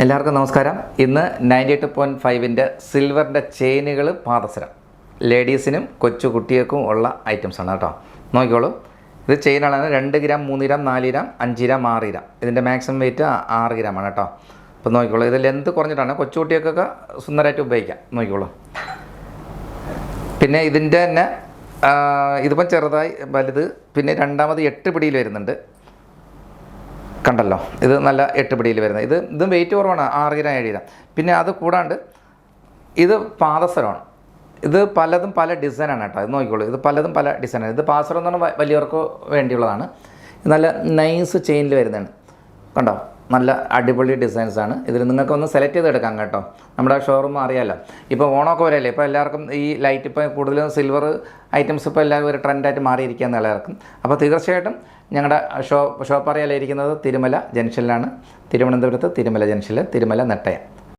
എല്ലാവർക്കും നമസ്കാരം. ഇന്ന് 98.5-ൻ്റെ സിൽവറിൻ്റെ ചെയിനുകൾ പാദസരം ലേഡീസിനും കൊച്ചു കുട്ടികൾക്കും ഉള്ള ഐറ്റംസാണ് കേട്ടോ. നോക്കിക്കോളൂ, ഇത് ചെയിനാണ്. 2 gram, 3 gram, 4 gram, 5 gram, 6 gram. ഇതിൻ്റെ മാക്സിമം വെയിറ്റ് 6 ഗ്രാമാണ് കേട്ടോ. അപ്പോൾ നോക്കിക്കോളൂ, ഇത് ലെന്ത് കുറഞ്ഞിട്ടാണ്, കൊച്ചു കുട്ടികൾക്കൊക്കെ സുന്ദരമായിട്ട് ഉപയോഗിക്കാം. നോക്കിക്കോളൂ. പിന്നെ ഇതിൻ്റെ തന്നെ ഇതിപ്പം ചെറുതായി വലുത്, പിന്നെ രണ്ടാമത് 8 പിടിയിൽ വരുന്നുണ്ട്. കണ്ടല്ലോ, ഇത് നല്ല 8 പിടിയിൽ വരുന്നത്. ഇതും വെയിറ്റ് കുറവാണ്, 6 ഗ്രാം 7 ഗ്രാം. പിന്നെ അത് കൂടാണ്ട് ഇത് പാദസരമാണ്. ഇത് പലതും പല ഡിസൈനാണ് കേട്ടോ. ഇത് നോക്കിക്കോളൂ, ഇത് പലതും പല ഡിസൈനാണ്. ഇത് പാദസരം എന്ന് പറഞ്ഞാൽ വലിയവർക്ക് വേണ്ടിയുള്ളതാണ്. നല്ല നൈസ് ചെയിനിൽ വരുന്നതാണ്. കണ്ടോ, നല്ല അടിപൊളി ഡിസൈൻസാണ്. ഇതിൽ നിങ്ങൾക്കൊന്ന് സെലക്ട് ചെയ്തെടുക്കാം കേട്ടോ. നമ്മുടെ ഷോറൂം അറിയാമല്ലോ. ഇപ്പോൾ ഓണമൊക്കെ വരെയല്ലേ, ഇപ്പോൾ എല്ലാവർക്കും ഈ ലൈറ്റ്, ഇപ്പോൾ കൂടുതലും സിൽവർ ഐറ്റംസ് ഇപ്പോൾ എല്ലാവരും ഒരു ട്രെൻഡായിട്ട് മാറിയിരിക്കുകയെന്ന് എല്ലാവർക്കും. അപ്പോൾ തീർച്ചയായിട്ടും ഞങ്ങളുടെ ഷോപ്പ് അറിയാലോ, ഇരിക്കുന്നത് തിരുമല ജംഗ്ഷനിലാണ്. തിരുവനന്തപുരത്ത് തിരുമല ജംഗ്ഷനിൽ, തിരുമല നെട്ടയം.